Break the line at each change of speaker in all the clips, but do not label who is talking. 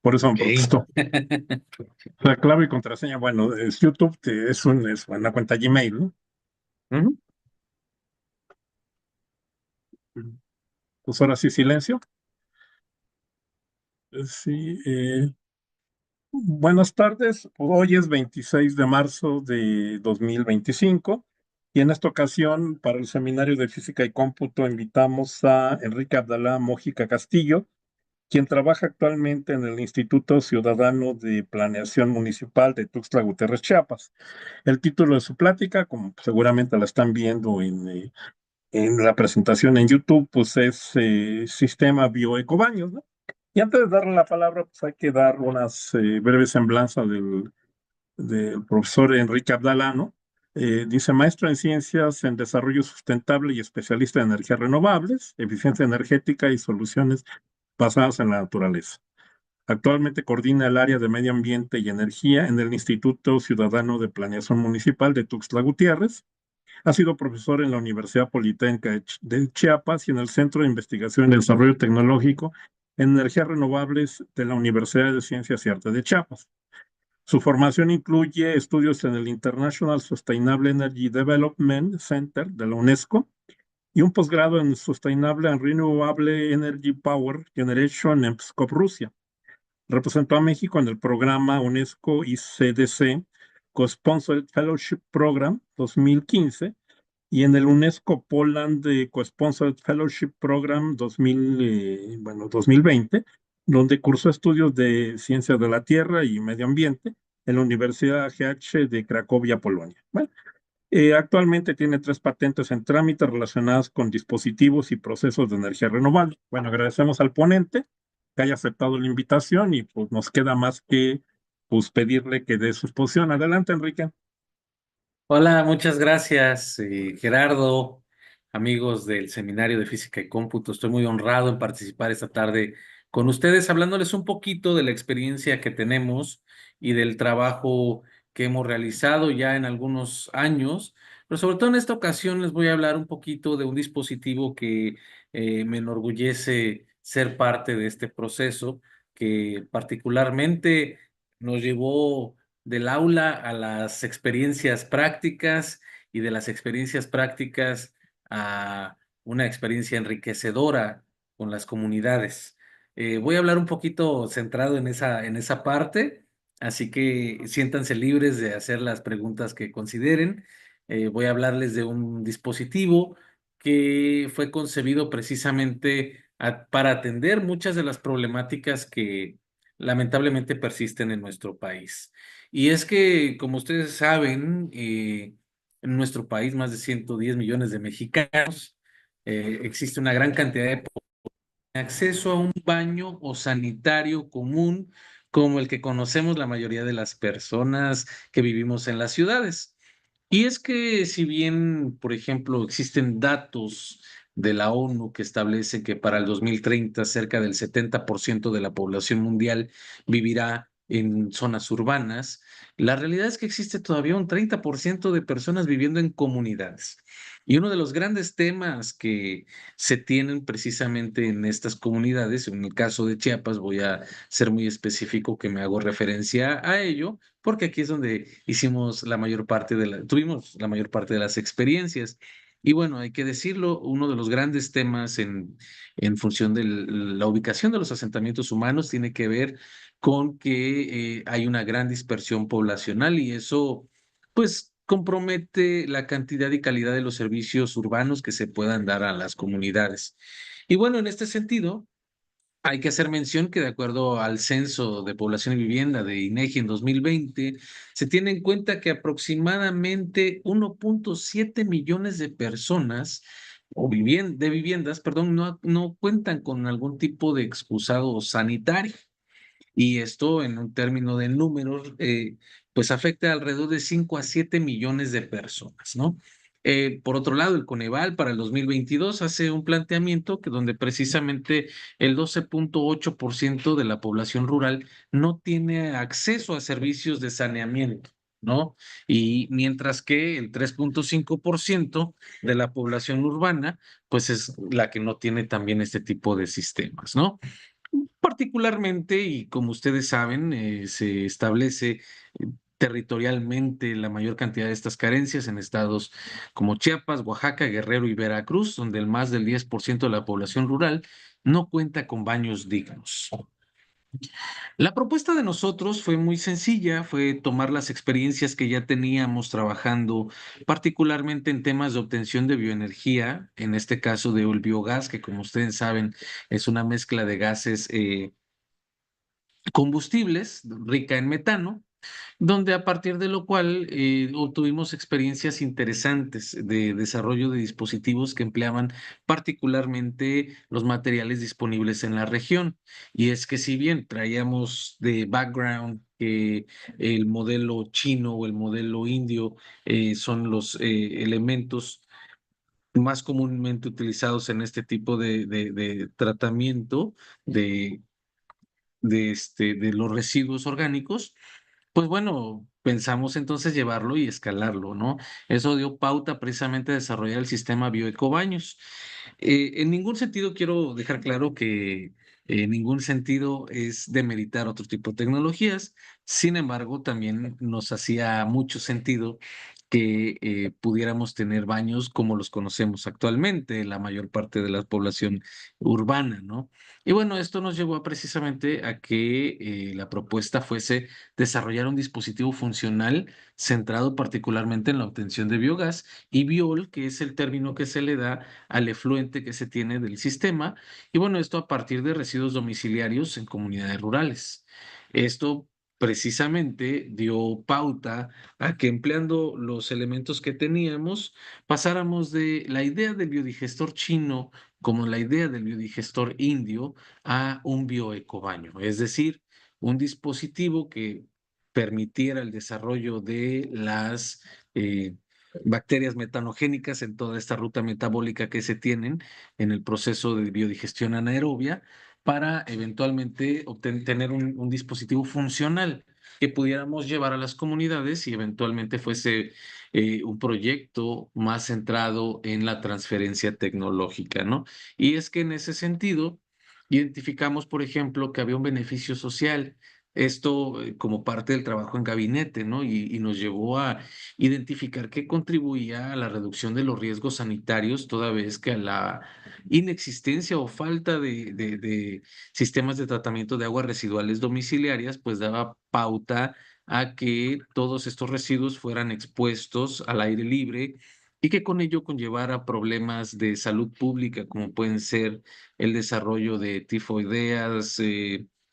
por eso me
Ok.
protestó. La clave y contraseña, bueno, es YouTube, es una cuenta Gmail, ¿no?
Ujú.
Pues ahora sí, silencio. Sí, buenas tardes. Hoy es 26 de marzo de 2025 y en esta ocasión para el seminario de Física y Cómputo invitamos a Enrique Abdalá Mójica Castillo, quien trabaja actualmente en el Instituto Ciudadano de Planeación Municipal de Tuxtla Gutiérrez, Chiapas. El título de su plática, como seguramente la están viendo en la presentación en YouTube, pues es Sistema Bioecobaños, ¿no? Y antes de darle la palabra, pues hay que dar unas breves semblanzas del profesor Enrique Abdalá, ¿no? Dice maestro en ciencias en desarrollo sustentable y especialista en energías renovables, eficiencia energética y soluciones basadas en la naturaleza. Actualmente coordina el área de medio ambiente y energía en el Instituto Ciudadano de Planeación Municipal de Tuxtla Gutiérrez. Ha sido profesor en la Universidad Politécnica de Chiapas y en el Centro de Investigación y Desarrollo Tecnológico en Energías Renovables de la Universidad de Ciencias y Artes de Chiapas. Su formación incluye estudios en el International Sustainable Energy Development Center de la UNESCO y un posgrado en Sustainable and Renewable Energy Power Generation en Pskov, Rusia. Representó a México en el programa UNESCO ICDC Co-Sponsored Fellowship Program 2015 y en el UNESCO Poland Co-Sponsored Fellowship Program 2020, donde cursó estudios de ciencias de la tierra y medio ambiente en la Universidad GH de Cracovia, Polonia. Bueno, actualmente tiene 3 patentes en trámite relacionadas con dispositivos y procesos de energía renovable. Bueno, agradecemos al ponente que haya aceptado la invitación y pues nos queda más que pues pedirle que dé su exposición. Adelante, Enrique.
Hola, muchas gracias, Gerardo, amigos del Seminario de Física y Cómputo. Estoy muy honrado en participar esta tarde con ustedes, hablándoles un poquito de la experiencia que tenemos y del trabajo que hemos realizado ya en algunos años. Pero sobre todo en esta ocasión les voy a hablar un poquito de un dispositivo que me enorgullece ser parte de este proceso, que particularmente nos llevó del aula a las experiencias prácticas y de las experiencias prácticas a una experiencia enriquecedora con las comunidades. Voy a hablar un poquito centrado en esa parte, así que siéntanse libres de hacer las preguntas que consideren. Voy a hablarles de un dispositivo que fue concebido precisamente para atender muchas de las problemáticas que lamentablemente persisten en nuestro país. Y es que, como ustedes saben, en nuestro país, más de 110 millones de mexicanos, existe una gran cantidad de acceso a un baño o sanitario común como el que conocemos la mayoría de las personas que vivimos en las ciudades. Y es que si bien, por ejemplo, existen datos de la ONU que establecen que para el 2030 cerca del 70% de la población mundial vivirá en zonas urbanas, la realidad es que existe todavía un 30% de personas viviendo en comunidades. Y uno de los grandes temas que se tienen precisamente en estas comunidades, en el caso de Chiapas, voy a ser muy específico que me hago referencia a ello, porque aquí es donde hicimos la mayor parte tuvimos la mayor parte de las experiencias. Y bueno, hay que decirlo, uno de los grandes temas en función de la ubicación de los asentamientos humanos tiene que ver con que hay una gran dispersión poblacional y eso, pues, compromete la cantidad y calidad de los servicios urbanos que se puedan dar a las comunidades. Y bueno, en este sentido, hay que hacer mención que de acuerdo al Censo de Población y Vivienda de INEGI en 2020, se tiene en cuenta que aproximadamente 1.7 millones de personas de viviendas, perdón, no cuentan con algún tipo de excusado sanitario. Y esto en un término de números, pues afecta alrededor de 5 a 7 millones de personas, ¿no? Por otro lado, el Coneval para el 2022 hace un planteamiento que donde precisamente el 12.8% de la población rural no tiene acceso a servicios de saneamiento, ¿no? Y mientras que el 3.5% de la población urbana, pues es la que no tiene también este tipo de sistemas, ¿no? Particularmente, y como ustedes saben, se establece territorialmente la mayor cantidad de estas carencias en estados como Chiapas, Oaxaca, Guerrero y Veracruz, donde el más del 10% de la población rural no cuenta con baños dignos. La propuesta de nosotros fue muy sencilla, fue tomar las experiencias que ya teníamos trabajando, particularmente en temas de obtención de bioenergía, en este caso de el biogás, que como ustedes saben es una mezcla de gases combustibles rica en metano, donde a partir de lo cual obtuvimos experiencias interesantes de desarrollo de dispositivos que empleaban particularmente los materiales disponibles en la región. Y es que si bien traíamos de background que el modelo chino o el modelo indio son los elementos más comúnmente utilizados en este tipo de tratamiento de de los residuos orgánicos, pues bueno, pensamos entonces llevarlo y escalarlo, ¿no? Eso dio pauta precisamente a desarrollar el sistema Bioecobaños. En ningún sentido quiero dejar claro que en ningún sentido es demeritar otro tipo de tecnologías. Sin embargo, también nos hacía mucho sentido que pudiéramos tener baños como los conocemos actualmente, la mayor parte de la población urbana, ¿no? Y bueno, esto nos llevó precisamente a que la propuesta fuese desarrollar un dispositivo funcional centrado particularmente en la obtención de biogás y biol, que es el término que se le da al efluente que se tiene del sistema, y bueno, esto a partir de residuos domiciliarios en comunidades rurales. Esto precisamente dio pauta a que empleando los elementos que teníamos, pasáramos de la idea del biodigestor chino como la idea del biodigestor indio a un bioecobaño, es decir, un dispositivo que permitiera el desarrollo de las bacterias metanogénicas en toda esta ruta metabólica que se tienen en el proceso de biodigestión anaerobia para eventualmente tener un dispositivo funcional que pudiéramos llevar a las comunidades y eventualmente fuese un proyecto más centrado en la transferencia tecnológica, ¿no? Y es que en ese sentido, identificamos, por ejemplo, que había un beneficio social. Esto como parte del trabajo en gabinete, ¿no? Y nos llevó a identificar que contribuía a la reducción de los riesgos sanitarios, toda vez que a la inexistencia o falta de sistemas de tratamiento de aguas residuales domiciliarias, pues daba pauta a que todos estos residuos fueran expuestos al aire libre y que con ello conllevara problemas de salud pública, como pueden ser el desarrollo de tifoideas,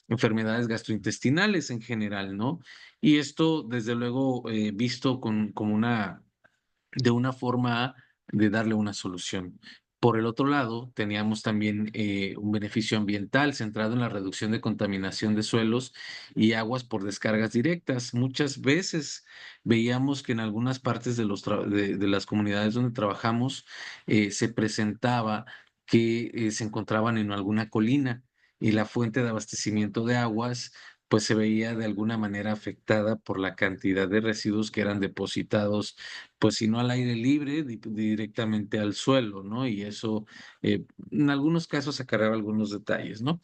enfermedades gastrointestinales en general, ¿no? Y esto, desde luego, visto como de una forma de darle una solución. Por el otro lado, teníamos también un beneficio ambiental centrado en la reducción de contaminación de suelos y aguas por descargas directas. Muchas veces veíamos que en algunas partes de las comunidades donde trabajamos se presentaba que se encontraban en alguna colina y la fuente de abastecimiento de aguas pues se veía de alguna manera afectada por la cantidad de residuos que eran depositados pues si no al aire libre, directamente al suelo, ¿no? Y eso en algunos casos acarreaba algunos detalles, ¿no?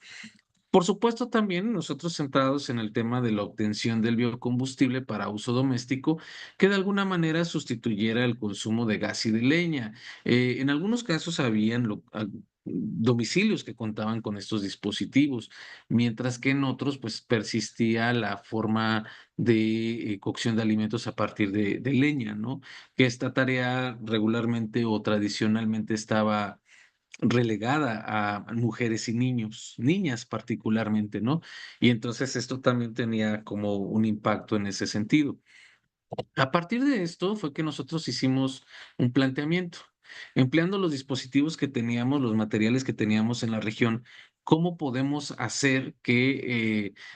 Por supuesto, también nosotros centrados en el tema de la obtención del biocombustible para uso doméstico, que de alguna manera sustituyera el consumo de gas y de leña. En algunos casos habían domicilios que contaban con estos dispositivos, mientras que en otros pues persistía la forma de cocción de alimentos a partir de leña, ¿no? Que esta tarea regularmente o tradicionalmente estaba relegada a mujeres y niños, niñas particularmente, ¿no? Y entonces esto también tenía como un impacto en ese sentido. A partir de esto fue que nosotros hicimos un planteamiento, empleando los dispositivos que teníamos, los materiales que teníamos en la región, cómo podemos hacer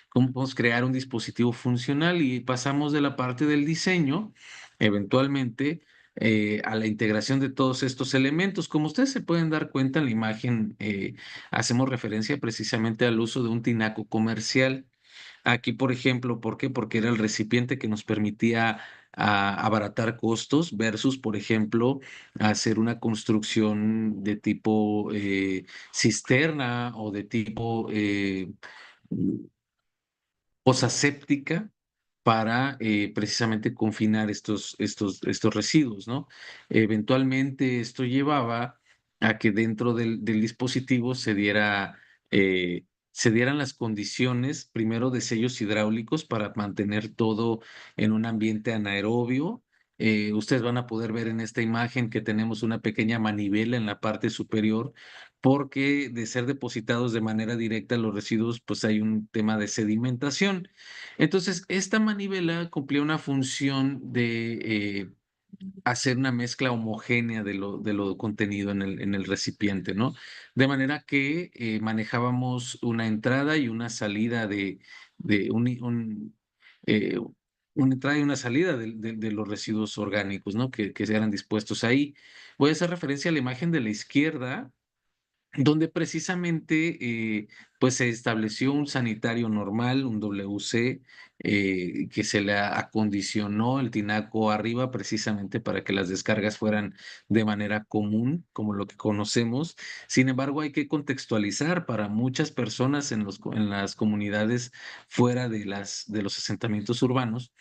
cómo podemos crear un dispositivo funcional y pasamos de la parte del diseño, eventualmente, a la integración de todos estos elementos. Como ustedes se pueden dar cuenta en la imagen, hacemos referencia precisamente al uso de un tinaco comercial. Aquí, por ejemplo, ¿por qué? Porque era el recipiente que nos permitía abaratar costos versus, por ejemplo, hacer una construcción de tipo cisterna o de tipo fosa séptica para precisamente confinar estos residuos, ¿no? Eventualmente esto llevaba a que dentro del dispositivo se dieran las condiciones, primero de sellos hidráulicos para mantener todo en un ambiente anaerobio. Ustedes van a poder ver en esta imagen que tenemos una pequeña manivela en la parte superior, porque de ser depositados de manera directa los residuos, pues hay un tema de sedimentación. Entonces, esta manivela cumplía una función de hacer una mezcla homogénea de lo contenido en el recipiente, ¿no? De manera que manejábamos una entrada y una salida de eh, una entrada y una salida de los residuos orgánicos, ¿no? Que eran dispuestos ahí. Voy a hacer referencia a la imagen de la izquierda, donde precisamente pues se estableció un sanitario normal, un WC, que se le acondicionó el tinaco arriba precisamente para que las descargas fueran de manera común, como lo que conocemos. Sin embargo, hay que contextualizar para muchas personas en las comunidades fuera de los asentamientos urbanos,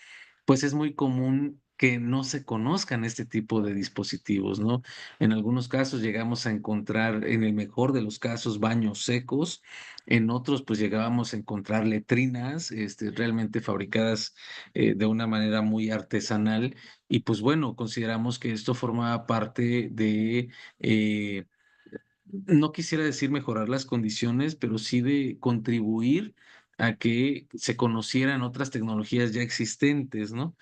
pues es muy común que no se conozcan este tipo de dispositivos, ¿no? En algunos casos llegamos a encontrar, en el mejor de los casos, baños secos, en otros pues llegábamos a encontrar letrinas, realmente fabricadas de una manera muy artesanal, y pues bueno, consideramos que esto formaba parte de no quisiera decir mejorar las condiciones, pero sí de contribuir a que se conocieran otras tecnologías ya existentes, ¿no?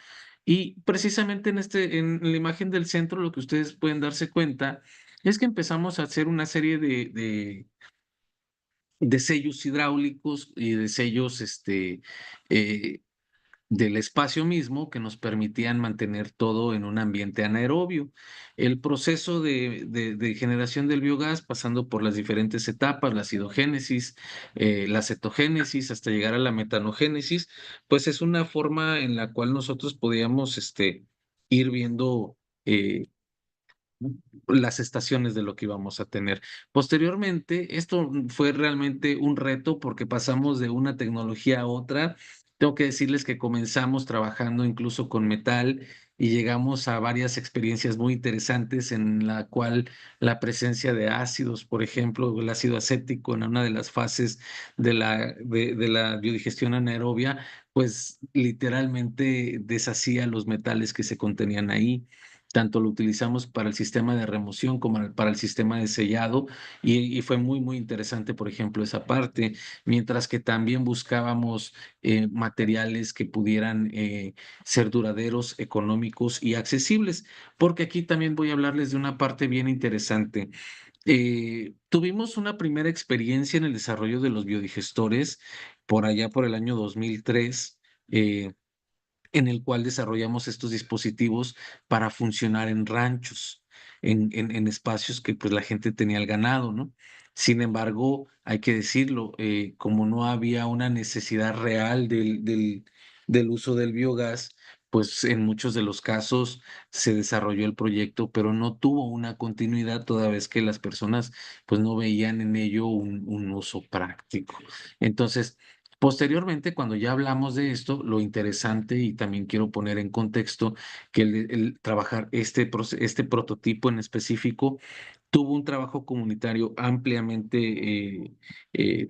Y precisamente en la imagen del centro, lo que ustedes pueden darse cuenta es que empezamos a hacer una serie de sellos hidráulicos y de sellos eh, del espacio mismo que nos permitían mantener todo en un ambiente anaerobio. El proceso de generación del biogás, pasando por las diferentes etapas, la acidogénesis, la cetogénesis, hasta llegar a la metanogénesis, pues es una forma en la cual nosotros podíamos ir viendo eh, las estaciones de lo que íbamos a tener. Posteriormente, esto fue realmente un reto porque pasamos de una tecnología a otra. Tengo que decirles que comenzamos trabajando incluso con metal y llegamos a varias experiencias muy interesantes en la cual la presencia de ácidos, por ejemplo, el ácido acético en una de las fases de la biodigestión anaerobia, pues literalmente deshacía los metales que se contenían ahí. Tanto lo utilizamos para el sistema de remoción como para el sistema de sellado, y fue muy, muy interesante, por ejemplo, esa parte, mientras que también buscábamos materiales que pudieran ser duraderos, económicos y accesibles, porque aquí también voy a hablarles de una parte bien interesante. Tuvimos una primera experiencia en el desarrollo de los biodigestores por allá por el año 2003. En el cual desarrollamos estos dispositivos para funcionar en ranchos, en espacios que pues la gente tenía el ganado, ¿no? Sin embargo, hay que decirlo, como no había una necesidad real del uso del biogás, pues en muchos de los casos se desarrolló el proyecto, pero no tuvo una continuidad toda vez que las personas pues no veían en ello un uso práctico. Entonces, posteriormente, cuando ya hablamos de esto, lo interesante, y también quiero poner en contexto que el trabajar este prototipo en específico tuvo un trabajo comunitario ampliamente eh,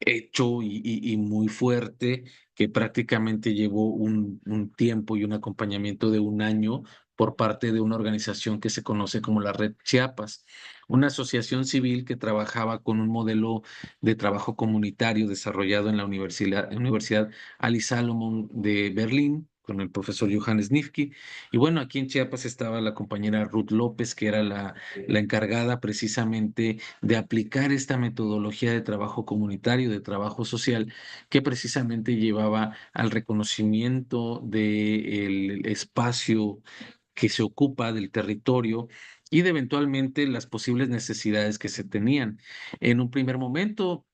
hecho y muy fuerte, que prácticamente llevó un tiempo y un acompañamiento de un año por parte de una organización que se conoce como la Red Chiapas, una asociación civil que trabajaba con un modelo de trabajo comunitario desarrollado en la Universidad Ali Salomon de Berlín, con el profesor Johannes Nifki. Y bueno, aquí en Chiapas estaba la compañera Ruth López, que era la encargada precisamente de aplicar esta metodología de trabajo comunitario, de trabajo social, que precisamente llevaba al reconocimiento del espacio que se ocupa, del territorio, y de eventualmente las posibles necesidades que se tenían. En un primer momento,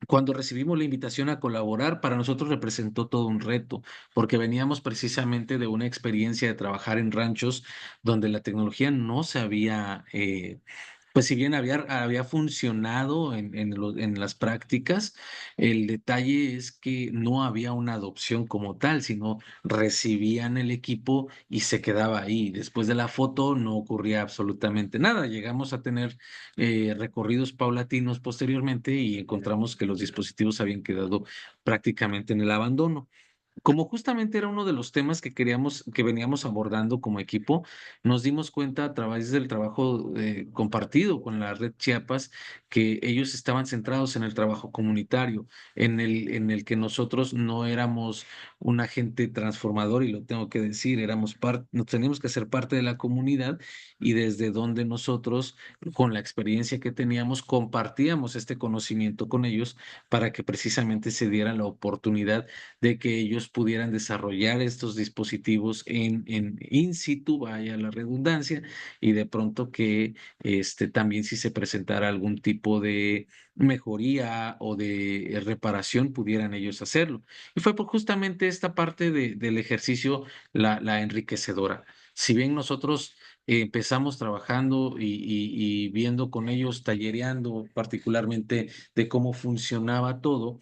Cuando recibimos la invitación a colaborar, para nosotros representó todo un reto, porque veníamos precisamente de una experiencia de trabajar en ranchos donde la tecnología no se había, pues si bien había funcionado en las prácticas, el detalle es que no había una adopción como tal, sino recibían el equipo y se quedaba ahí. Después de la foto no ocurría absolutamente nada. Llegamos a tener recorridos paulatinos posteriormente y encontramos que los dispositivos habían quedado prácticamente en el abandono. Como justamente era uno de los temas que queríamos, que veníamos abordando como equipo, nos dimos cuenta a través del trabajo compartido con la Red Chiapas que ellos estaban centrados en el trabajo comunitario, en el que nosotros no éramos un agente transformador, y lo tengo que decir, nos teníamos que hacer parte de la comunidad y desde donde nosotros, con la experiencia que teníamos, compartíamos este conocimiento con ellos para que precisamente se diera la oportunidad de que ellos pudieran desarrollar estos dispositivos en in situ, vaya la redundancia, y de pronto que también si se presentara algún tipo de mejoría o de reparación, pudieran ellos hacerlo. Y fue por justamente esta parte del ejercicio la enriquecedora. Si bien nosotros empezamos trabajando y viendo con ellos, tallereando particularmente de cómo funcionaba todo,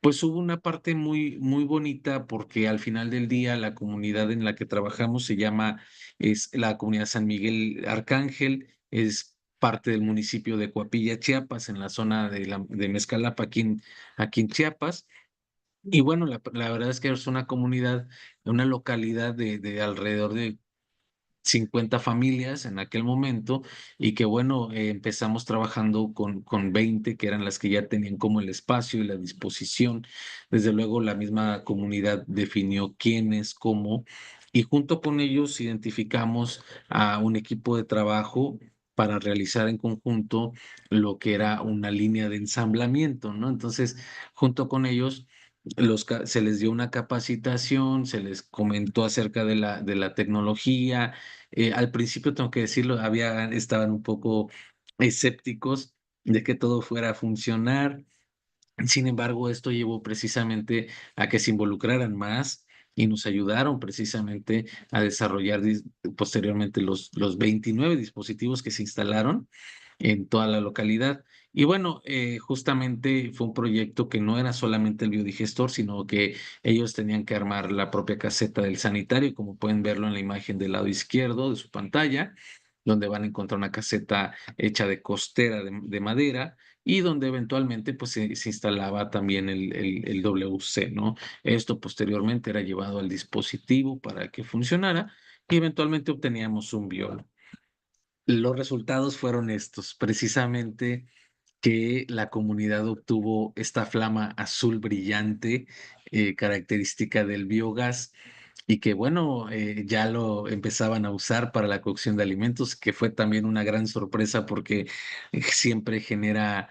pues hubo una parte muy, muy bonita porque al final del día la comunidad en la que trabajamos es la comunidad San Miguel Arcángel, es parte del municipio de Coapilla, Chiapas, en la zona de Mezcalapa, aquí en Chiapas. Y bueno, la verdad es que es una comunidad, una localidad de alrededor de 50 familias en aquel momento y que bueno, empezamos trabajando con 20 que eran las que ya tenían como el espacio y la disposición. Desde luego la misma comunidad definió quiénes, cómo, y junto con ellos identificamos a un equipo de trabajo para realizar en conjunto lo que era una línea de ensamblamiento, ¿no? Entonces, junto con ellos se les dio una capacitación, se les comentó acerca de la tecnología. Al principio, tengo que decirlo, estaban un poco escépticos de que todo fuera a funcionar. Sin embargo, esto llevó precisamente a que se involucraran más y nos ayudaron precisamente a desarrollar posteriormente los 29 dispositivos que se instalaron en toda la localidad. Y bueno, justamente fue un proyecto que no era solamente el biodigestor, sino que ellos tenían que armar la propia caseta del sanitario, como pueden verlo en la imagen del lado izquierdo de su pantalla, donde van a encontrar una caseta hecha de costera de madera y donde eventualmente pues se instalaba también el WC, ¿no? Esto posteriormente era llevado al dispositivo para que funcionara y eventualmente obteníamos un biólogo. Los resultados fueron estos, precisamente que la comunidad obtuvo esta flama azul brillante, característica del biogás, y que bueno, ya lo empezaban a usar para la cocción de alimentos, que fue también una gran sorpresa porque siempre genera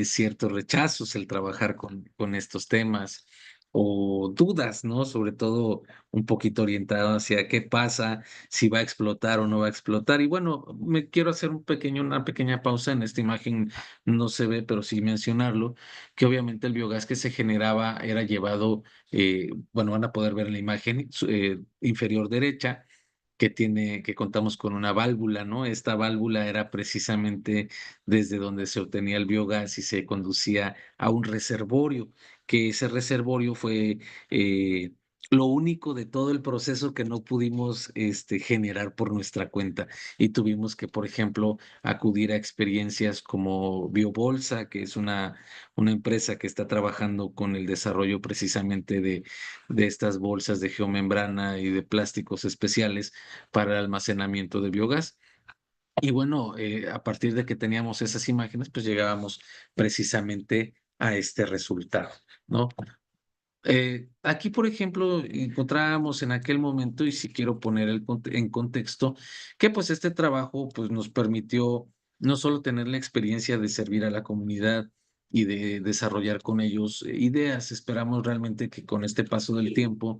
ciertos rechazos el trabajar con estos temas o dudas, ¿no? Sobre todo un poquito orientado hacia qué pasa, si va a explotar o no va a explotar. Y bueno, me quiero hacer una pequeña pausa en esta imagen, no se ve, pero sí mencionarlo, que obviamente el biogás que se generaba era llevado, bueno, van a poder ver en la imagen inferior derecha, que contamos con una válvula, ¿no? Esta válvula era precisamente desde donde se obtenía el biogás y se conducía a un reservorio, que ese reservorio fue eh, lo único de todo el proceso que no pudimos generar por nuestra cuenta y tuvimos que, por ejemplo, acudir a experiencias como Biobolsa, que es una empresa que está trabajando con el desarrollo precisamente de estas bolsas de geomembrana y de plásticos especiales para el almacenamiento de biogás. Y bueno, a partir de que teníamos esas imágenes, pues llegábamos precisamente a este resultado, ¿no? Aquí, por ejemplo, encontrábamos en aquel momento, y si quiero poner en contexto, que pues este trabajo pues nos permitió no solo tener la experiencia de servir a la comunidad y de desarrollar con ellos ideas, esperamos realmente que con este paso del tiempo,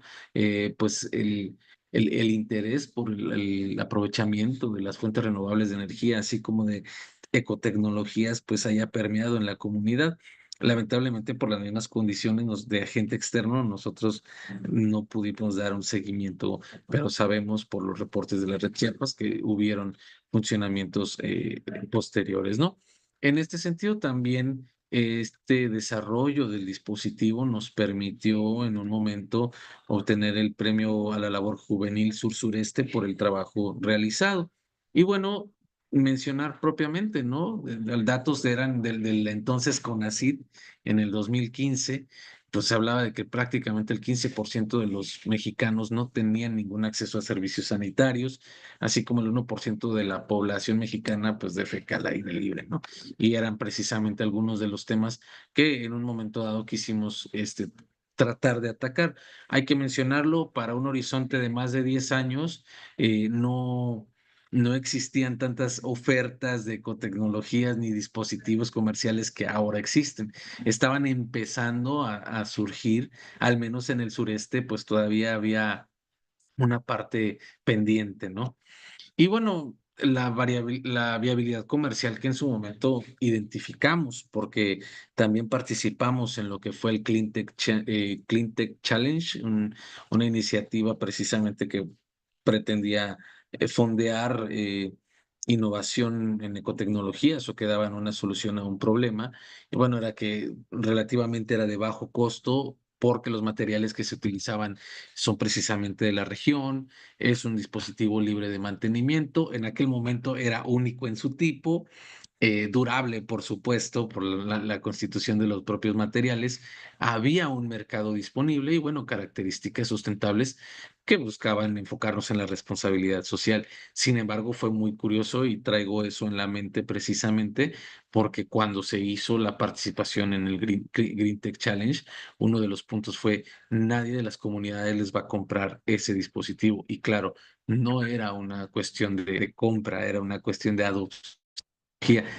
pues el interés por el aprovechamiento de las fuentes renovables de energía, así como de ecotecnologías, pues haya permeado en la comunidad. lamentablemente por las mismas condiciones de agente externo, nosotros no pudimos dar un seguimiento, pero sabemos por los reportes de la red Chiapas que hubieron funcionamientos posteriores, ¿no? En este sentido, también este desarrollo del dispositivo nos permitió en un momento obtener el premio a la labor juvenil sur-sureste por el trabajo realizado. Y bueno, mencionar propiamente, ¿no? Datos eran del entonces CONACYT en el 2015, pues se hablaba de que prácticamente el 15% de los mexicanos no tenían ningún acceso a servicios sanitarios, así como el 1% de la población mexicana, pues defeca al aire libre, ¿no? Y eran precisamente algunos de los temas que en un momento dado quisimos tratar de atacar. Hay que mencionarlo, para un horizonte de más de 10 años, no existían tantas ofertas de ecotecnologías ni dispositivos comerciales que ahora existen. Estaban empezando a surgir, al menos en el sureste, pues todavía había una parte pendiente, ¿no? Y bueno, la viabilidad comercial que en su momento identificamos, porque también participamos en lo que fue el Clean Tech Challenge, una iniciativa precisamente que pretendía fondear innovación en ecotecnologías o que daban una solución a un problema. Y bueno, era que relativamente era de bajo costo porque los materiales que se utilizaban son precisamente de la región, es un dispositivo libre de mantenimiento. En aquel momento era único en su tipo, durable, por supuesto, por la constitución de los propios materiales. Había un mercado disponible y, bueno, características sustentables que buscaban enfocarnos en la responsabilidad social. Sin embargo, fue muy curioso y traigo eso en la mente precisamente porque cuando se hizo la participación en el Green Tech Challenge, uno de los puntos fue: nadie de las comunidades les va a comprar ese dispositivo. Y claro, no era una cuestión de compra, era una cuestión de adopción.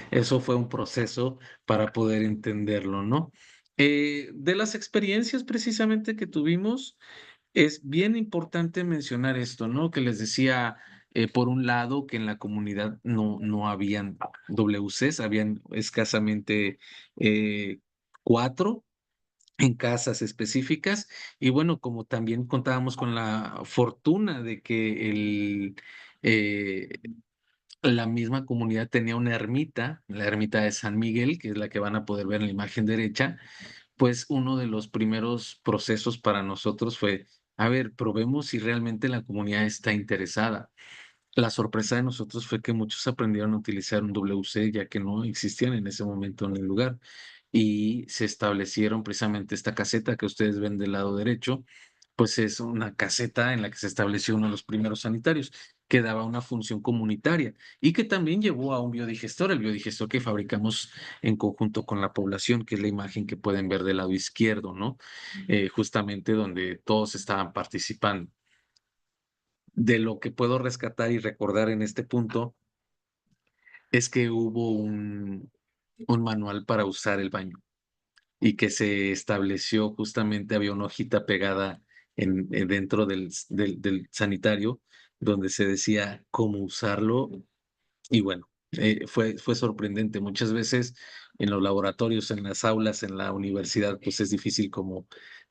Eso fue un proceso para poder entenderlo, ¿no? De las experiencias precisamente que tuvimos, es bien importante mencionar esto, ¿no? Que les decía, por un lado, que en la comunidad no habían WCs, habían escasamente cuatro en casas específicas. Y bueno, como también contábamos con la fortuna de que la misma comunidad tenía una ermita, la ermita de San Miguel, que es la que van a poder ver en la imagen derecha, pues uno de los primeros procesos para nosotros fue: a ver, probemos si realmente la comunidad está interesada. La sorpresa de nosotros fue que muchos aprendieron a utilizar un WC, ya que no existían en ese momento en el lugar. Y se establecieron precisamente esta caseta que ustedes ven del lado derecho, pues es una caseta en la que se estableció uno de los primeros sanitarios, que daba una función comunitaria y que también llevó a un biodigestor, el biodigestor que fabricamos en conjunto con la población, que es la imagen que pueden ver del lado izquierdo, ¿no? Justamente donde todos estaban participando. De lo que puedo rescatar y recordar en este punto es que hubo un manual para usar el baño y que se estableció, justamente había una hojita pegada dentro del sanitario donde se decía cómo usarlo. Y bueno, fue sorprendente. Muchas veces en los laboratorios, en las aulas, en la universidad, pues es difícil como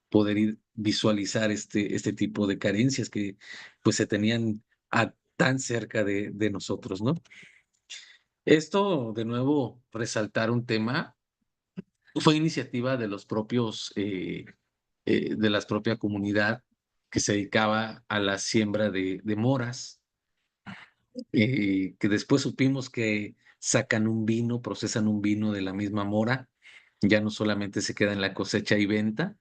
poder visualizar este tipo de carencias que pues se tenían tan cerca de nosotros, ¿no? Esto, de nuevo, resaltar un tema, fue iniciativa de los propios, de la propia comunidad que se dedicaba a la siembra de moras, que después supimos que sacan un vino, procesan un vino de la misma mora, ya no solamente se queda en la cosecha y venta,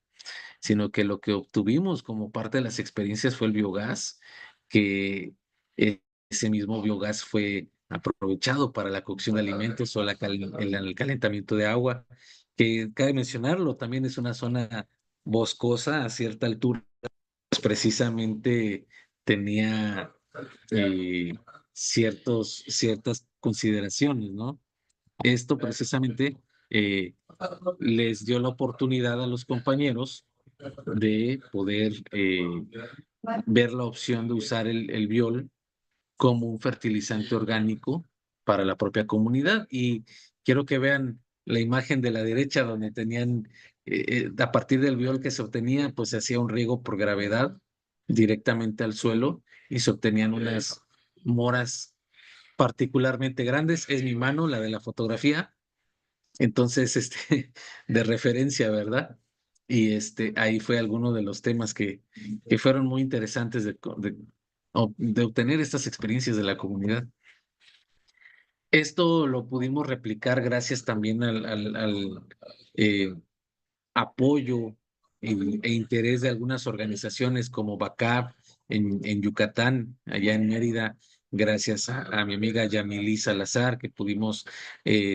sino que lo que obtuvimos como parte de las experiencias fue el biogás, que ese mismo biogás fue aprovechado para la cocción de alimentos o el calentamiento de agua, que cabe mencionarlo, también es una zona boscosa a cierta altura, pues precisamente tenía eh, ciertas consideraciones, ¿no? Esto precisamente eh, les dio la oportunidad a los compañeros de poder ver la opción de usar el biol como un fertilizante orgánico para la propia comunidad. Y quiero que vean la imagen de la derecha donde tenían, a partir del biol que se obtenía, pues se hacía un riego por gravedad directamente al suelo y se obtenían unas moras particularmente grandes. Es mi mano, la de la fotografía. Entonces, de referencia, ¿verdad? Y ahí fue alguno de los temas que fueron muy interesantes de obtener estas experiencias de la comunidad. Esto lo pudimos replicar gracias también al eh, apoyo e interés de algunas organizaciones como BACAP en Yucatán, allá en Mérida, gracias a mi amiga Yamilí Salazar, que pudimos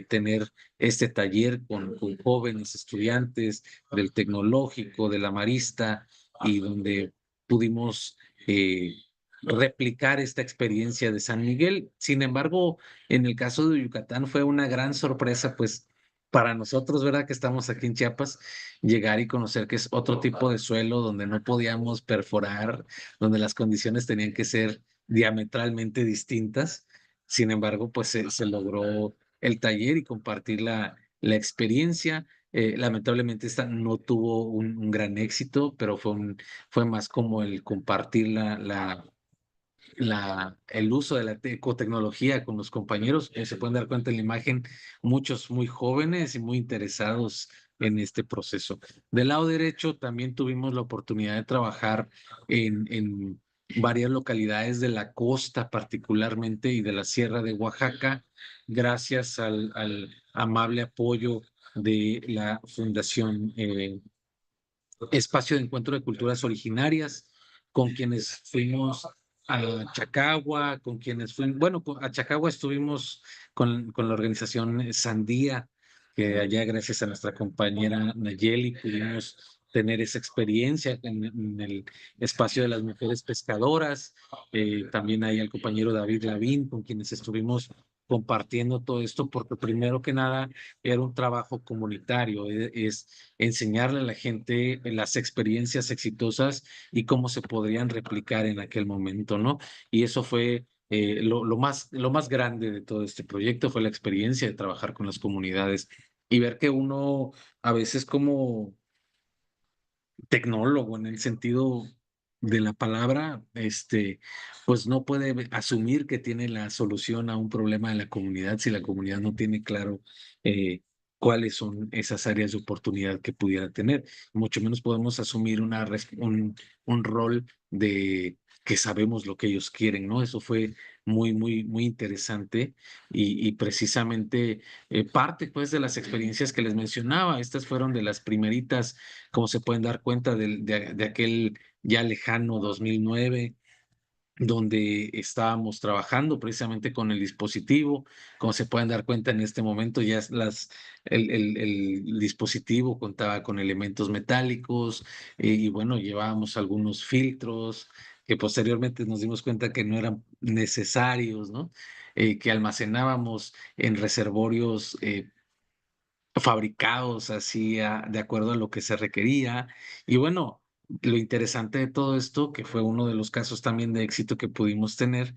tener este taller con jóvenes estudiantes del tecnológico, de la Marista, y donde pudimos replicar esta experiencia de San Miguel. Sin embargo, en el caso de Yucatán fue una gran sorpresa, pues para nosotros, ¿verdad? Que estamos aquí en Chiapas, llegar y conocer que es otro tipo de suelo donde no podíamos perforar, donde las condiciones tenían que ser diametralmente distintas. Sin embargo, pues se logró el taller y compartir la experiencia. Lamentablemente esta no tuvo un gran éxito, pero fue más como el compartir el uso de la ecotecnología con los compañeros. Se pueden dar cuenta en la imagen, muchos muy jóvenes y muy interesados en este proceso. Del lado derecho también tuvimos la oportunidad de trabajar en varias localidades de la costa particularmente y de la Sierra de Oaxaca, gracias al amable apoyo de la Fundación Espacio de Encuentro de Culturas Originarias, con quienes fuimos a Chacagua, con quienes fuimos, bueno, a Chacagua estuvimos con la organización Sandía, que allá gracias a nuestra compañera Nayeli pudimos tener esa experiencia en el espacio de las mujeres pescadoras. También hay al compañero David Lavín, con quienes estuvimos compartiendo todo esto, porque primero que nada era un trabajo comunitario, es enseñarle a la gente las experiencias exitosas y cómo se podrían replicar en aquel momento, ¿no? Y eso fue lo más grande de todo este proyecto, fue la experiencia de trabajar con las comunidades y ver que uno a veces como tecnólogo en el sentido de la palabra, pues no puede asumir que tiene la solución a un problema de la comunidad si la comunidad no tiene claro eh, cuáles son esas áreas de oportunidad que pudiera tener. Mucho menos podemos asumir un rol de que sabemos lo que ellos quieren, ¿no? Eso fue muy interesante y precisamente parte pues de las experiencias que les mencionaba. Estas fueron de las primeritas, como se pueden dar cuenta de aquel ya lejano 2009, donde estábamos trabajando precisamente con el dispositivo. Como se pueden dar cuenta en este momento, ya el dispositivo contaba con elementos metálicos, y bueno, llevábamos algunos filtros que posteriormente nos dimos cuenta que no eran necesarios, ¿no? Que almacenábamos en reservorios fabricados así de acuerdo a lo que se requería. Y bueno, lo interesante de todo esto, que fue uno de los casos también de éxito que pudimos tener,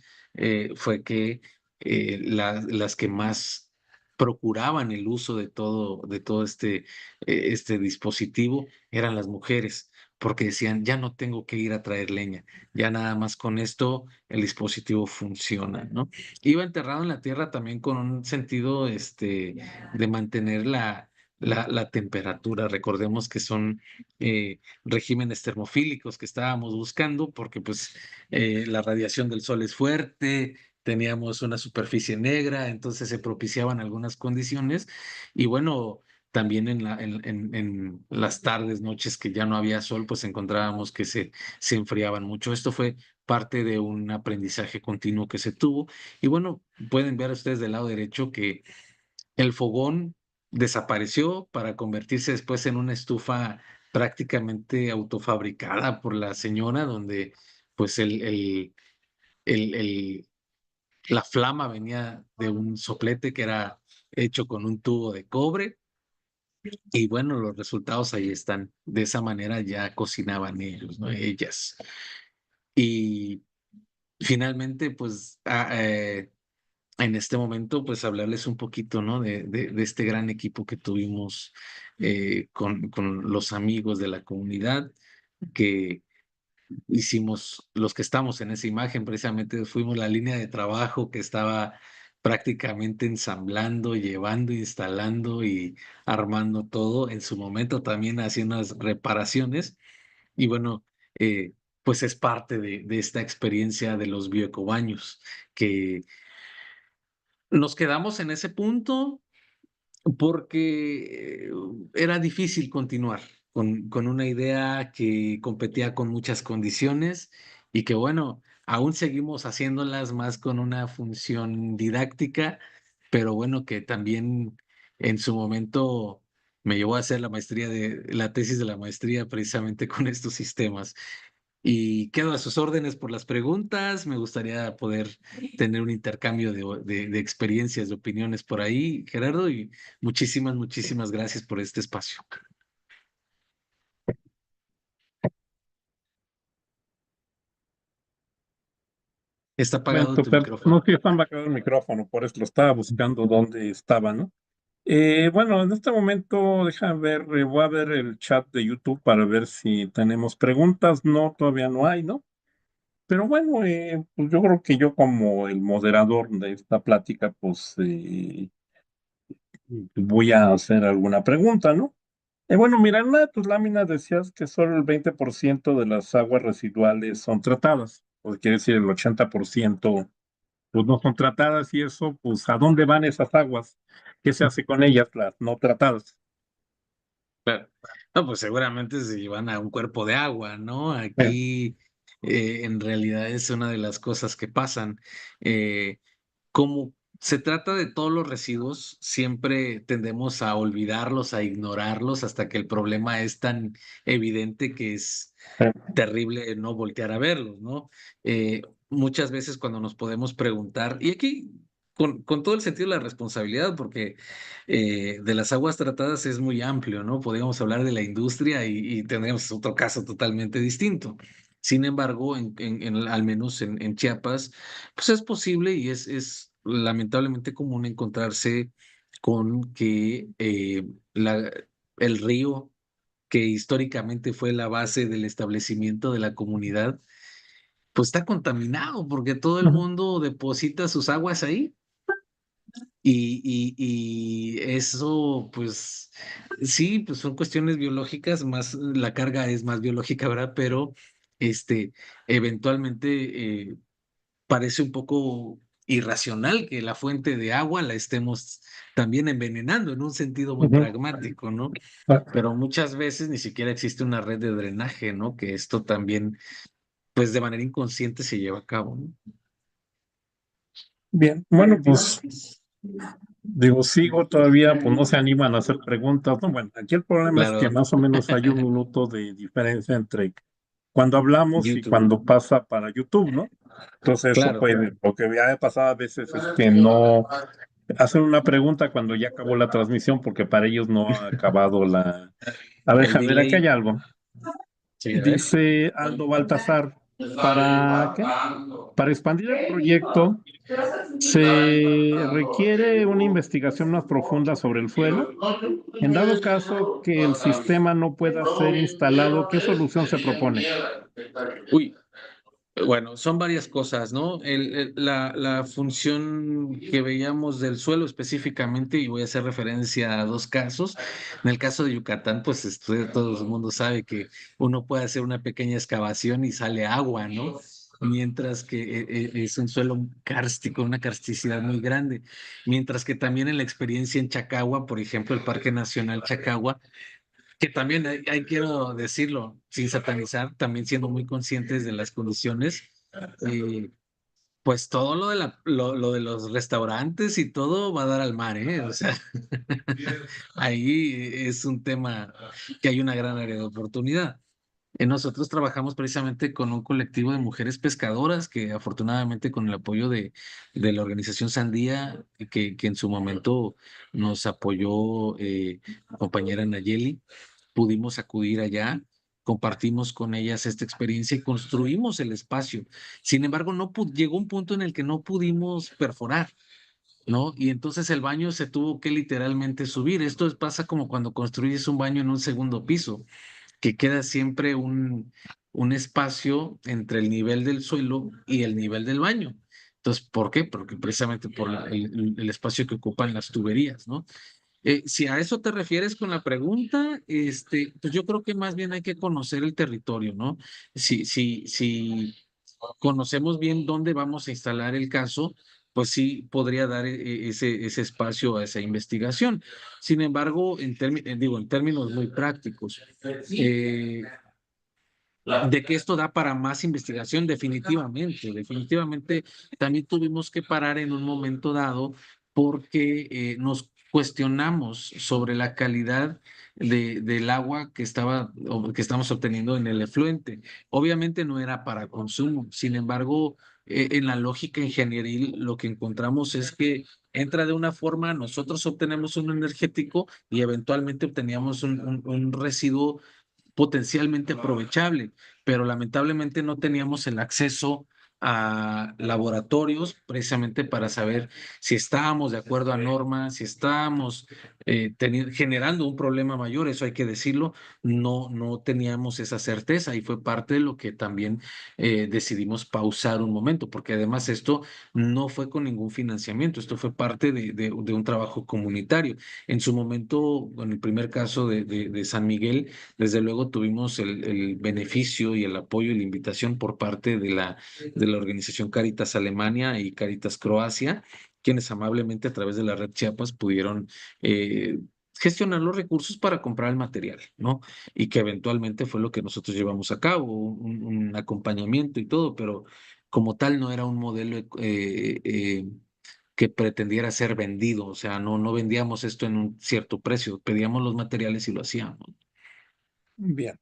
fue que las que más procuraban el uso de todo este dispositivo eran las mujeres, porque decían, ya no tengo que ir a traer leña, ya nada más con esto el dispositivo funciona, ¿no? Iba enterrado en la tierra también con un sentido, de mantener la temperatura. Recordemos que son regímenes termofílicos que estábamos buscando porque pues la radiación del sol es fuerte, teníamos una superficie negra, entonces se propiciaban algunas condiciones y bueno, también en las tardes, noches que ya no había sol, pues encontrábamos que se enfriaban mucho. Esto fue parte de un aprendizaje continuo que se tuvo. Y bueno, pueden ver ustedes del lado derecho que el fogón desapareció para convertirse después en una estufa prácticamente autofabricada por la señora, donde pues el- el- la flama venía de un soplete que era hecho con un tubo de cobre. Y bueno, los resultados ahí están. De esa manera ya cocinaban ellos, ¿no? Ellas. Y finalmente, pues en este momento, pues hablarles un poquito, ¿no? De este gran equipo que tuvimos con los amigos de la comunidad, que hicimos, los que estamos en esa imagen, precisamente fuimos la línea de trabajo que estaba prácticamente ensamblando, llevando, instalando y armando todo, en su momento también haciendo unas reparaciones. Y bueno, pues es parte de esta experiencia de los bioecobaños, que nos quedamos en ese punto porque era difícil continuar con una idea que competía con muchas condiciones y que bueno, aún seguimos haciéndolas más con una función didáctica, pero bueno, que también en su momento me llevó a hacer la tesis de la maestría precisamente con estos sistemas. Y quedo a sus órdenes por las preguntas. Me gustaría poder tener un intercambio de experiencias, de opiniones por ahí, Gerardo, y muchísimas, muchísimas gracias por este espacio. Está apagado tu
Pero no
micrófono.
sé, están apagado el micrófono, por eso lo estaba buscando dónde estaba, ¿no? Bueno, en este momento, déjame ver, voy a ver el chat de YouTube para ver si tenemos preguntas. No, todavía no hay, ¿no? Pero bueno, pues yo creo que yo como el moderador de esta plática, pues voy a hacer alguna pregunta, ¿no? Bueno, mira, en una de tus láminas decías que solo el 20% de las aguas residuales son tratadas, pues quiere decir el 80% pues no son tratadas y eso, pues ¿a dónde van esas aguas? ¿Qué se hace con ellas, las no tratadas?
Claro. No, pues seguramente se llevan a un cuerpo de agua, ¿no?
Eh,
Aquí en realidad es una de las cosas que pasan. Como se trata de todos los residuos, siempre tendemos a olvidarlos, a ignorarlos, hasta que el problema es tan evidente que es
eh,
terrible no voltear a verlos, ¿no? Muchas veces cuando nos podemos preguntar, y aquí con todo el sentido de la responsabilidad, porque de las aguas tratadas es muy amplio, ¿no? Podríamos hablar de la industria y tendríamos otro caso totalmente distinto. Sin embargo, al menos en Chiapas, pues es posible y es lamentablemente común encontrarse con que el río que históricamente fue la base del establecimiento de la comunidad, pues está contaminado porque todo el
ujú,
mundo deposita sus aguas ahí. Y eso, pues sí, pues son cuestiones biológicas, más la carga es más biológica, ¿verdad? Pero este, eventualmente parece un poco irracional que la fuente de agua la estemos también envenenando en un sentido muy
ujú.
pragmático, ¿no?
Ah,
Pero muchas veces ni siquiera existe una red de drenaje, ¿no? Que esto también, pues de manera inconsciente se lleva a cabo, ¿no?
bien, bueno, pues digo, sigo todavía, pues no se animan a hacer preguntas, ¿no? Bueno, aquí el problema es que
Claro,
más o menos hay un minuto de diferencia entre cuando hablamos y
YouTube,
cuando pasa para YouTube, ¿no? Entonces eso
claro.
puede, lo que ya ha pasado a veces es que no hacen una pregunta cuando ya acabó la transmisión porque para ellos no ha acabado la...
El
A ver, aquí
delay,
hay algo.
sí, a ver.
Dice Aldo Baltasar, ¿para qué? Para expandir el proyecto se requiere una investigación más profunda sobre el suelo. En dado caso que el sistema no pueda ser instalado, ¿qué solución se propone?
Uy, bueno, son varias cosas, ¿no? La función que veíamos del suelo específicamente, y voy a hacer referencia a dos casos. En el caso de Yucatán, pues todo el mundo sabe que uno puede hacer una pequeña excavación y sale agua, ¿no? Mientras que es un suelo kárstico, una karsticidad muy grande. Mientras que también en la experiencia en Chacagua, por ejemplo, el Parque Nacional Chacagua, que también hay quiero decirlo, sin satanizar, también siendo muy conscientes de las condiciones, eh, pues todo lo de los restaurantes y todo va a dar al mar, ¿eh? O sea, ahí es un tema que hay una gran área de oportunidad. Nosotros trabajamos precisamente con un colectivo de mujeres pescadoras que afortunadamente con el apoyo de la organización Sandía, que en su momento nos apoyó compañera Nayeli, pudimos acudir allá, compartimos con ellas esta experiencia y construimos el espacio. Sin embargo, llegó un punto en el que no pudimos perforar. ¿no? Y entonces el baño se tuvo que literalmente subir. Pasa como cuando construyes un baño en un segundo piso, que queda siempre un espacio entre el nivel del suelo y el nivel del baño. Entonces, ¿por qué? Porque precisamente por el espacio que ocupan las tuberías, ¿no? Si a eso te refieres con la pregunta, pues yo creo que más bien hay que conocer el territorio, ¿no? Si conocemos bien dónde vamos a instalar el caso, pues sí podría dar ese espacio a esa investigación. Sin embargo, digo, en términos muy prácticos, de que esto da para más investigación, definitivamente, definitivamente también tuvimos que parar en un momento dado porque nos cuestionamos sobre la calidad del agua que estamos obteniendo en el efluente. Obviamente no era para consumo, sin embargo, en la lógica ingenieril lo que encontramos es que entra de una forma, nosotros obtenemos un energético y eventualmente obteníamos un residuo potencialmente aprovechable, pero lamentablemente no teníamos el acceso a laboratorios precisamente para saber si estábamos de acuerdo a normas, si estábamos generando un problema mayor, eso hay que decirlo, no teníamos esa certeza y fue parte de lo que también decidimos pausar un momento, porque además esto no fue con ningún financiamiento, esto fue parte de un trabajo comunitario. En su momento, en el primer caso de San Miguel, desde luego tuvimos el beneficio y el apoyo y la invitación por parte de la organización Caritas Alemania y Caritas Croacia, quienes amablemente a través de la red Chiapas pudieron eh, gestionar los recursos para comprar el material, ¿no? Y que eventualmente fue lo que nosotros llevamos a cabo, un acompañamiento y todo, pero como tal no era un modelo que pretendiera ser vendido, o sea, no vendíamos esto en un cierto precio, pedíamos los materiales y lo hacíamos.
Bien.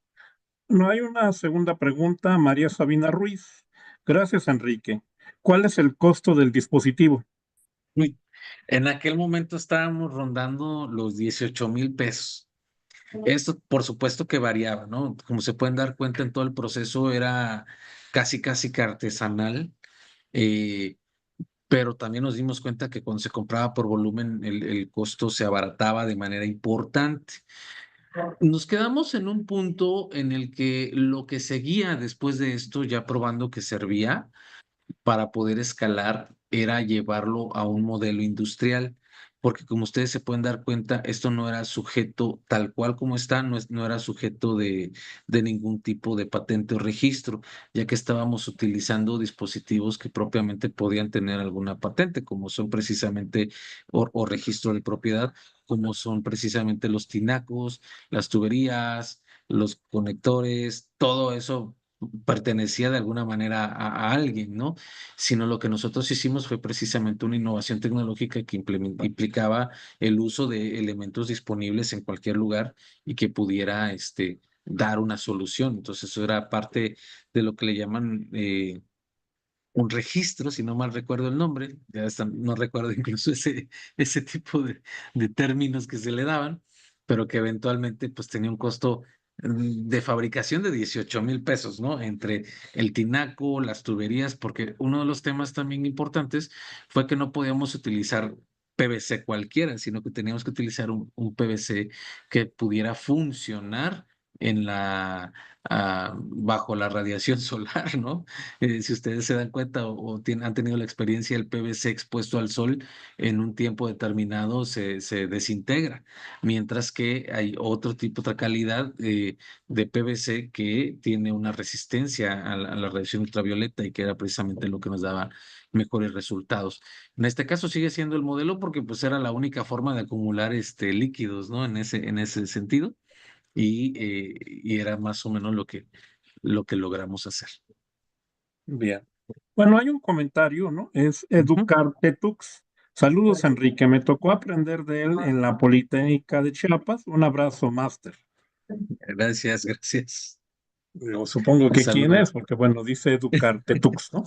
No hay una segunda pregunta, María Sabina Ruiz. Gracias, Enrique. ¿Cuál es el costo del dispositivo?
Uy, en aquel momento estábamos rondando los 18,000 pesos. Esto, por supuesto que variaba, ¿no? Como se pueden dar cuenta, en todo el proceso era casi que artesanal, eh, pero también nos dimos cuenta que cuando se compraba por volumen, el costo se abarataba de manera importante. Nos quedamos en un punto en el que lo que seguía después de esto, ya probando que servía, para poder escalar era llevarlo a un modelo industrial, porque como ustedes se pueden dar cuenta, esto no era sujeto tal cual como está, no era sujeto de ningún tipo de patente o registro, ya que estábamos utilizando dispositivos que propiamente podían tener alguna patente, como son precisamente o registro de propiedad, como son precisamente los tinacos, las tuberías, los conectores, todo eso pertenecía de alguna manera a alguien, ¿no? Sino lo que nosotros hicimos fue precisamente una innovación tecnológica que implicaba el uso de elementos disponibles en cualquier lugar y que pudiera dar una solución. Entonces, eso era parte de lo que le llaman un registro, si no mal recuerdo el nombre, no recuerdo incluso ese tipo de términos que se le daban, pero que eventualmente pues tenía un costo de fabricación de 18,000 pesos, ¿no? Entre el tinaco, las tuberías, porque uno de los temas también importantes fue que no podíamos utilizar PVC cualquiera, sino que teníamos que utilizar un PVC que pudiera funcionar bajo la radiación solar, ¿no? Si ustedes se dan cuenta han tenido la experiencia, el PVC expuesto al sol en un tiempo determinado se desintegra, mientras que hay otro tipo, otra calidad de PVC que tiene una resistencia a la radiación ultravioleta y que era precisamente lo que nos daba mejores resultados. En este caso sigue siendo el modelo porque pues era la única forma de acumular líquidos, ¿no? En ese sentido y era más o menos lo que logramos hacer.
Bien. Bueno, hay un comentario, ¿no? Es
Ujú.
Educartetux. Saludos, Enrique. Me tocó aprender de él en la Politécnica de Chiapas. Un abrazo, máster.
Gracias, gracias.
Yo supongo
Un
que quién
saludo.
es, porque bueno, dice Educartetux, ¿no?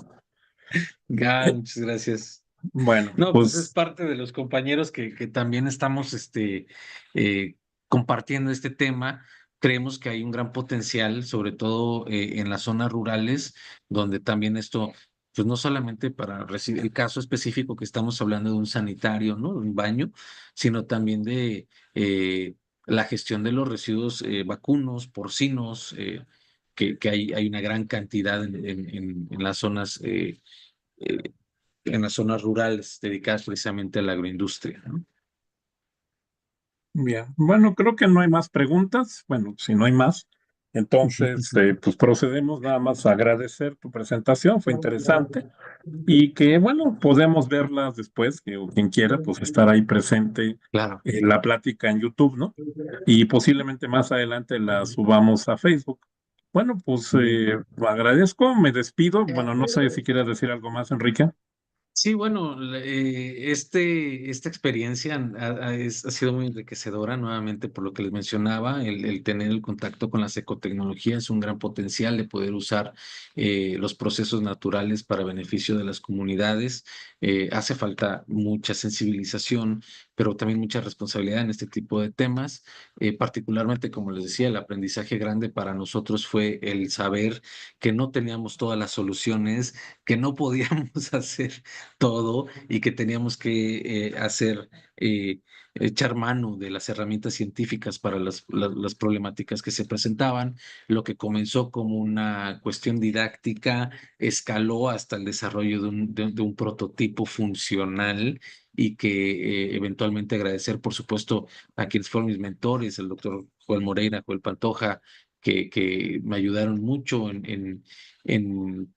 Muchas gracias.
Bueno,
No, pues es
pues
parte de los compañeros que también estamos eh, compartiendo este tema. Creemos que hay un gran potencial, sobre todo en las zonas rurales, donde también esto pues no solamente para recibir el caso específico que estamos hablando de un sanitario, ¿no? Un baño, sino también de la gestión de los residuos vacunos, porcinos, que hay una gran cantidad en las zonas, eh, en las zonas rurales dedicadas precisamente a la agroindustria, ¿no?
Bien, bueno, creo que no hay más preguntas. Bueno, si no hay más, entonces pues procedemos nada más a agradecer tu presentación, fue interesante y que bueno, podemos verlas después, que o quien quiera, pues estar ahí presente
Claro.
en la plática en YouTube, ¿no? Y posiblemente más adelante la subamos a Facebook. Bueno, pues agradezco, me despido. Bueno, no sé si quieres decir algo más, Enrique.
Sí, bueno, esta experiencia ha sido muy enriquecedora, nuevamente por lo que les mencionaba, el tener el contacto con las ecotecnologías es un gran potencial de poder usar los procesos naturales para beneficio de las comunidades. Hace falta mucha sensibilización, pero también mucha responsabilidad en este tipo de temas. Particularmente, como les decía, el aprendizaje grande para nosotros fue el saber que no teníamos todas las soluciones, que no podíamos hacer todo y que teníamos que eh, echar mano de las herramientas científicas para las problemáticas que se presentaban. Lo que comenzó como una cuestión didáctica escaló hasta el desarrollo de un prototipo funcional y que eventualmente agradecer, por supuesto, a quienes fueron mis mentores, el doctor Joel Moreira, Joel Pantoja, que me ayudaron mucho en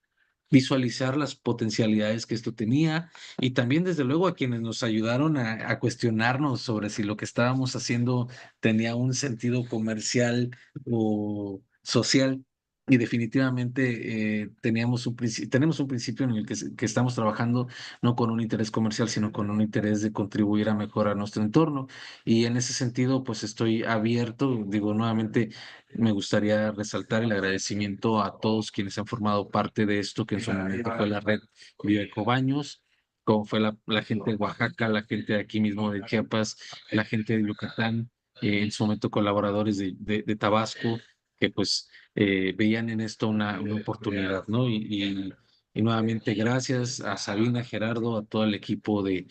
visualizar las potencialidades que esto tenía y también desde luego a quienes nos ayudaron a cuestionarnos sobre si lo que estábamos haciendo tenía un sentido comercial o social. Y definitivamente tenemos un principio en el que estamos trabajando no con un interés comercial, sino con un interés de contribuir a mejorar nuestro entorno. Y en ese sentido, pues estoy abierto, digo nuevamente, me gustaría resaltar el agradecimiento a todos quienes han formado parte de esto, que en su momento fue la red Bioecobaños, como fue la gente de Oaxaca, la gente de aquí mismo de Chiapas, la gente de Yucatán, en su momento colaboradores de Tabasco, que pues veían en esto una oportunidad, ¿no? Y nuevamente gracias a Sabina, Gerardo, a todo el equipo del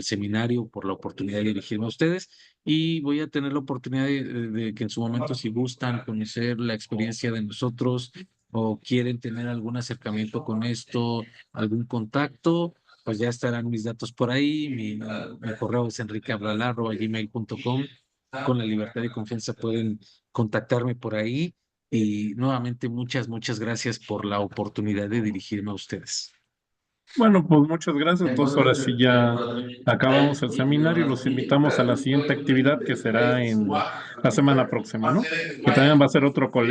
seminario por la oportunidad de dirigirme a ustedes y voy a tener la oportunidad de que en su momento, si gustan conocer la experiencia de nosotros o quieren tener algún acercamiento con esto, algún contacto, pues ya estarán mis datos por ahí. Mi correo es enriqueablalar@gmail.com. Con la libertad y confianza pueden contactarme por ahí. Y nuevamente, muchas gracias por la oportunidad de dirigirme a ustedes.
Bueno, pues muchas gracias. Entonces ahora sí ya acabamos el seminario y los invitamos a la siguiente actividad que será en la semana próxima, ¿no? Que también va a ser otro colegio.